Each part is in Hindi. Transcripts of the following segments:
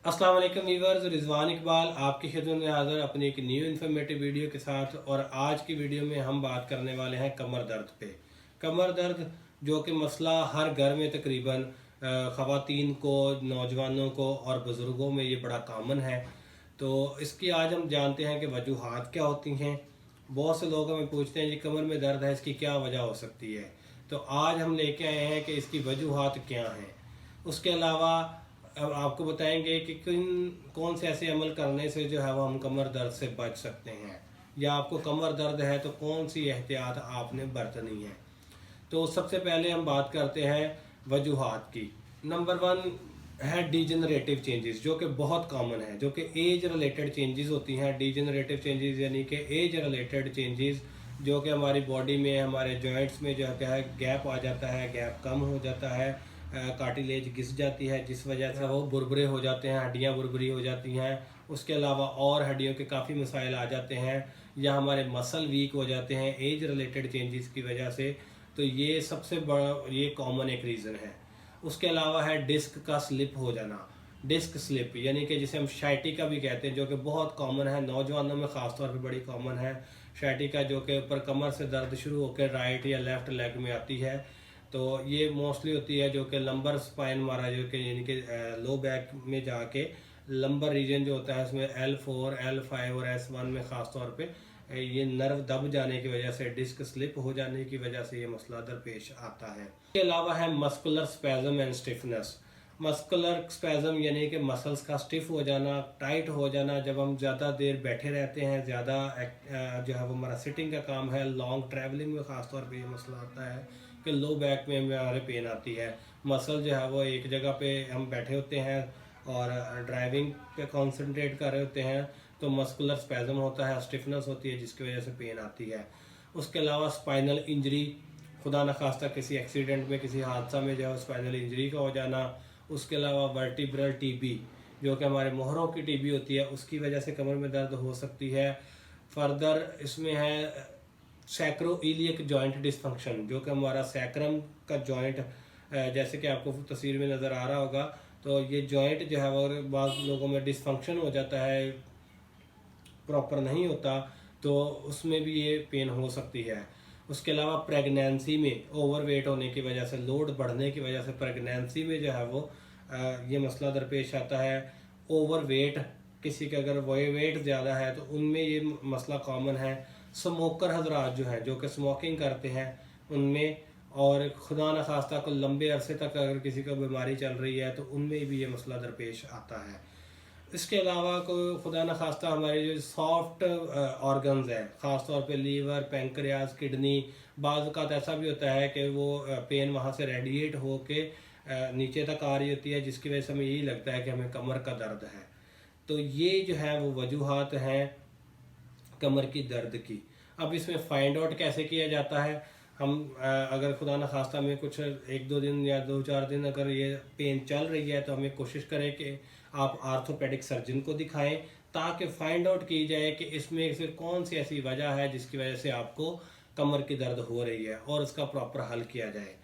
अस्सलाम वालेकुम व्यूअर्स, रिजवान इकबाल आपकी खिदमत में हाज़िर अपनी एक न्यू इन्फॉर्मेटिव वीडियो के साथ। और आज की वीडियो में हम बात करने वाले हैं कमर दर्द पे। कमर दर्द जो कि मसला हर घर में तकरीबन ख़वातीन को, नौजवानों को और बुज़ुर्गों में ये बड़ा कॉमन है। तो इसकी आज हम जानते हैं कि वजूहात क्या होती हैं। बहुत से लोग हमें पूछते हैं जी कमर में दर्द है, इसकी क्या वजह हो सकती है। तो आज हम लेके आए हैं कि इसकी वजूहात क्या हैं। उसके अलावा अब आपको बताएंगे कि कौन से ऐसे अमल करने से जो है वो हम कमर दर्द से बच सकते हैं, या आपको कमर दर्द है तो कौन सी एहतियात आपने बरतनी है। तो सबसे पहले हम बात करते हैं वजूहात की। नंबर वन है डीजनरेटिव चेंजेस, जो कि बहुत कॉमन है, जो कि एज रिलेटेड चेंजेस होती हैं। डीजनरेटिव चेंजेस यानी कि एज रिलेटेड चेंजेस जो कि हमारी बॉडी में, हमारे जॉइंट्स में जो है गैप आ जाता है, गैप कम हो जाता है, कार्टिलेज घिस जाती है, जिस वजह से वो बुरबुरे हो जाते हैं, हड्डियाँ बुरबुरी हो जाती हैं। उसके अलावा और हड्डियों के काफ़ी मसाइल आ जाते हैं, या हमारे मसल वीक हो जाते हैं एज रिलेटेड चेंजेस की वजह से। तो ये सबसे बड़ा, ये कॉमन एक रीज़न है। उसके अलावा है डिस्क का स्लिप हो जाना। डिस्क स्लिप यानी कि जिसे हम शाइटिका भी कहते हैं, जो कि बहुत कॉमन है, नौजवानों में ख़ास तौर पे बड़ी कॉमन है। शाइटिका जो कि ऊपर कमर से दर्द शुरू होकर राइट या लेफ़्ट लेग में आती है। तो ये मोस्टली होती है जो कि लंबर स्पाइन हमारा, जो कि यानी कि लो बैक में जाके लंबर रीजन जो होता है उसमें L4, L5 और S1 में ख़ास तौर पे ये नर्व दब जाने की वजह से, डिस्क स्लिप हो जाने की वजह से ये मसला दरपेश आता है। इसके अलावा है muscular spasm and stiffness. Muscular spasm यानी कि मसल्स का स्टिफ हो जाना, टाइट हो जाना। जब हम ज़्यादा देर बैठे रहते हैं, ज़्यादा जो है वो हमारा सिटिंग का काम है, लॉन्ग ट्रैवलिंग में ख़ास तौर पे ये मसला आता है कि लो बैक में हमारे पेन आती है। मसल जो है वो एक जगह पे हम बैठे होते हैं और ड्राइविंग पे कंसंट्रेट कर रहे होते हैं, तो मस्कुलर स्पैज़म होता है, स्टिफनेस होती है, जिसकी वजह से पेन आती है। उसके अलावा स्पाइनल इंजरी, खुदा न खास्ता किसी एक्सीडेंट में, किसी हादसा में जो है स्पाइनल इंजरी का हो जाना। उसके अलावा वर्टिब्रल टीबी, जो कि हमारे मोहरों की टीबी होती है, उसकी वजह से कमर में दर्द हो सकती है। फर्दर इसमें है सैक्रोइलियक जॉइंट डिसफंक्शन, जो कि हमारा सैक्रम का जॉइंट, जैसे कि आपको तस्वीर में नज़र आ रहा होगा, तो ये जॉइंट जो है वो बाद लोगों में डिसफंक्शन हो जाता है, प्रॉपर नहीं होता, तो उसमें भी ये पेन हो सकती है। उसके अलावा प्रेगनेंसी में ओवरवेट होने की वजह से, लोड बढ़ने की वजह से प्रेगनेंसी में जो है वो ये मसला दरपेश आता है। ओवरवेट, किसी का अगर वेट ज़्यादा है तो उनमें ये मसला कॉमन है। स्मोकर हजरात जो हैं, जो कि स्मोकिंग करते हैं, उनमें, और खुदा न खास्ता को लंबे अरसे तक अगर किसी को बीमारी चल रही है तो उनमें भी ये मसला दरपेश आता है। इसके अलावा कोई खुदा न खास्ता हमारे जो सॉफ्ट ऑर्गन्स हैं, ख़ास तौर पे लीवर, पेंक्रियाज, किडनी, बाज़ औक़ात ऐसा भी होता है कि वो पेन वहाँ से रेडिएट हो के नीचे तक आ रही होती है, जिसकी वजह से हमें यही लगता है कि हमें कमर का दर्द है। तो ये जो है वो वजूहात हैं कमर की दर्द की। अब इसमें फाइंड आउट कैसे किया जाता है। हम अगर खुदा न खास्ता में कुछ 1-2 दिन या 2-4 दिन अगर ये पेन चल रही है, तो हमें कोशिश करें कि आप आर्थोपेडिक सर्जन को दिखाएं, ताकि फाइंड आउट की जाए कि इसमें से कौन सी ऐसी वजह है जिसकी वजह से आपको कमर की दर्द हो रही है, और उसका प्रॉपर हल किया जाए।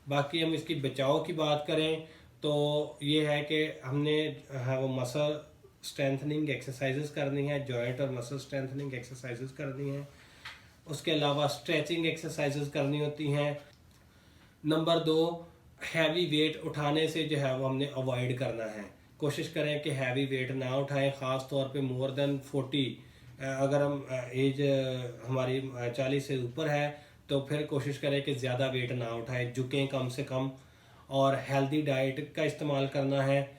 बाकी हम इसकी बचाव की बात करें तो ये है कि हमने वो मसल स्ट्रेंथनिंग एक्सरसाइजेस करनी है, जॉइंट और मसल स्ट्रेंथनिंग एक्सरसाइजेस करनी है। उसके अलावा स्ट्रेचिंग एक्सरसाइजेस करनी होती हैं। नंबर 2, हैवी वेट उठाने से जो है वो हमने अवॉइड करना है। कोशिश करें कि हैवी वेट ना उठाएं, ख़ास तौर पे मोर देन 40। अगर हम एज हमारी 40 से ऊपर है तो फिर कोशिश करें कि ज़्यादा वेट ना उठाएं, झुकें कम से कम, और हेल्दी डाइट का इस्तेमाल करना है।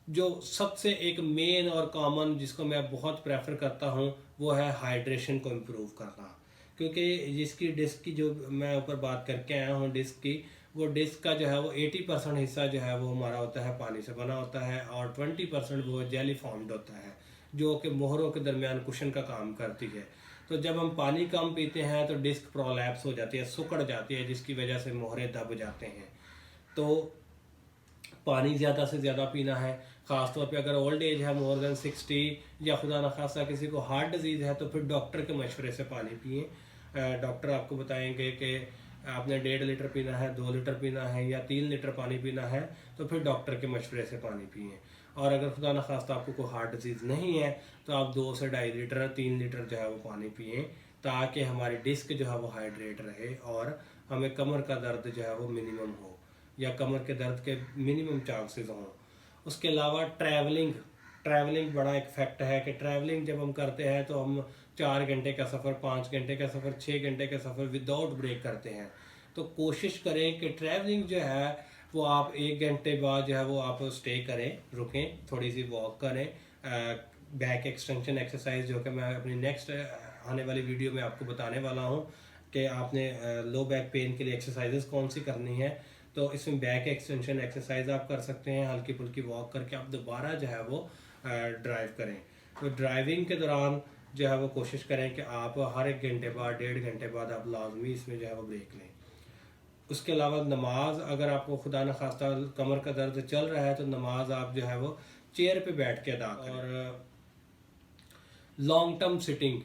जो सबसे एक मेन और कॉमन जिसको मैं बहुत प्रेफर करता हूँ वो है हाइड्रेशन को इम्प्रूव करना, क्योंकि जिसकी डिस्क की, जो मैं ऊपर बात करके आया हूँ डिस्क की, वो डिस्क का जो है वो 80% हिस्सा जो है वो हमारा होता है पानी से बना होता है, और 20% वो जेली फॉर्म्ड होता है, जो कि मोहरों के दरमियान कुशन का काम करती है। तो जब हम पानी कम पीते हैं तो डिस्क प्रोलैप्स हो जाती है, सिकुड़ जाती है, जिसकी वजह से मोहरे दब जाते हैं। तो पानी ज़्यादा से ज़्यादा पीना है। ख़ास तौर पे अगर ओल्ड एज है, मोर देन 60, या खुदा न खास्ता किसी को हार्ट डिजीज़ है, तो फिर डॉक्टर के मशवरे से पानी पिए। डॉक्टर आपको बताएंगे कि आपने 1.5 लीटर पीना है, 2 लीटर पीना है, या 3 लीटर पानी पीना है, तो फिर डॉक्टर के मशवरे से पानी पिए। और अगर खुदा न खास्ता आपको कोई हार्ट डिजीज़ नहीं है तो आप 2 से 2.5 लीटर 3 लीटर जो है वो पानी पिएँ, ताकि हमारी डिस्क जो है वो हाइड्रेट रहे और हमें कमर का दर्द जो है वो मिनिमम हो या कमर के दर्द के मिनिमम चांसेस हों। उसके अलावा ट्रैवलिंग बड़ा एक फैक्ट है कि ट्रैवलिंग जब हम करते हैं तो हम 4 घंटे का सफ़र, 5 घंटे का सफ़र, 6 घंटे का सफ़र विदाउट ब्रेक करते हैं। तो कोशिश करें कि ट्रैवलिंग जो है वो आप 1 घंटे बाद जो है वो आप स्टे करें, रुकें, थोड़ी सी वॉक करें, बैक एक्सटेंशन एक्सरसाइज जो कि मैं अपनी नेक्स्ट आने वाली वीडियो में आपको बताने वाला हूँ कि आपने लो बैक पेन के लिए एक्सरसाइजेस कौन सी करनी है। तो इसमें बैक एक्सटेंशन एक्सरसाइज आप कर सकते हैं, हल्की फुल्की वॉक करके आप दोबारा जो है वो ड्राइव करें। तो ड्राइविंग के दौरान जो है वो कोशिश करें कि आप हर 1 घंटे बाद, 1.5 घंटे बाद आप लाजमी इसमें जो है वो ब्रेक लें। उसके अलावा नमाज, अगर आपको खुदा न खास्ता कमर का दर्द चल रहा है तो नमाज आप जो है वो चेयर पे बैठ के अदा करें। और लॉन्ग टर्म सिटिंग,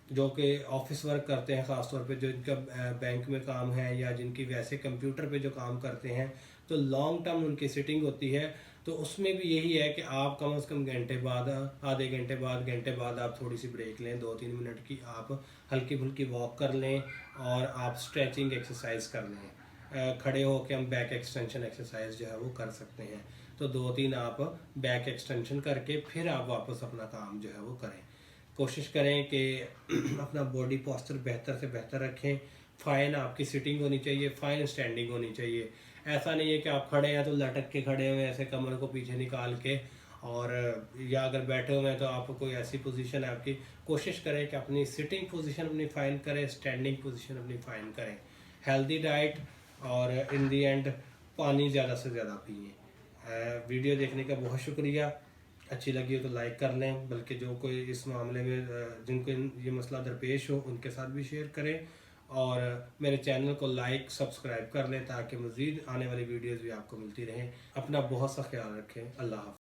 जो कि ऑफिस वर्क करते हैं, ख़ासतौर पे जो इनका बैंक में काम है या जिनकी वैसे कंप्यूटर पे जो काम करते हैं, तो लॉन्ग टर्म उनकी सिटिंग होती है। तो उसमें भी यही है कि आप कम से कम घंटे बाद, आधे घंटे बाद आप थोड़ी सी ब्रेक लें, 2-3 मिनट की आप हल्की फुल्की वॉक कर लें और आप स्ट्रेचिंग एक्सरसाइज कर लें। खड़े होकर हम बैक एक्सटेंशन एक्सरसाइज जो है वो कर सकते हैं। तो 2-3 आप बैक एक्सटेंशन करके फिर आप वापस अपना काम जो है वो करें। कोशिश करें कि अपना बॉडी पोस्चर बेहतर से बेहतर रखें। फाइन आपकी सिटिंग होनी चाहिए, फाइन स्टैंडिंग होनी चाहिए। ऐसा नहीं है कि आप खड़े हैं तो लटक के खड़े हुए ऐसे कमर को पीछे निकाल के, और या अगर बैठे हुए हैं तो आप कोई ऐसी पोजीशन है आपकी। कोशिश करें कि अपनी सिटिंग पोजीशन अपनी फाइन करें, स्टैंडिंग पोजीशन अपनी फाइन करें। हेल्दी डाइट और इन दी एंड पानी ज़्यादा से ज़्यादा पिए। वीडियो देखने का बहुत शुक्रिया। अच्छी लगी हो तो लाइक कर लें, बल्कि जो कोई इस मामले में जिनको ये मसला दरपेश हो उनके साथ भी शेयर करें, और मेरे चैनल को लाइक सब्सक्राइब कर लें ताकि मज़ीद आने वाली वीडियोस भी आपको मिलती रहें। अपना बहुत सा ख्याल रखें। अल्लाह हाफ़िज़।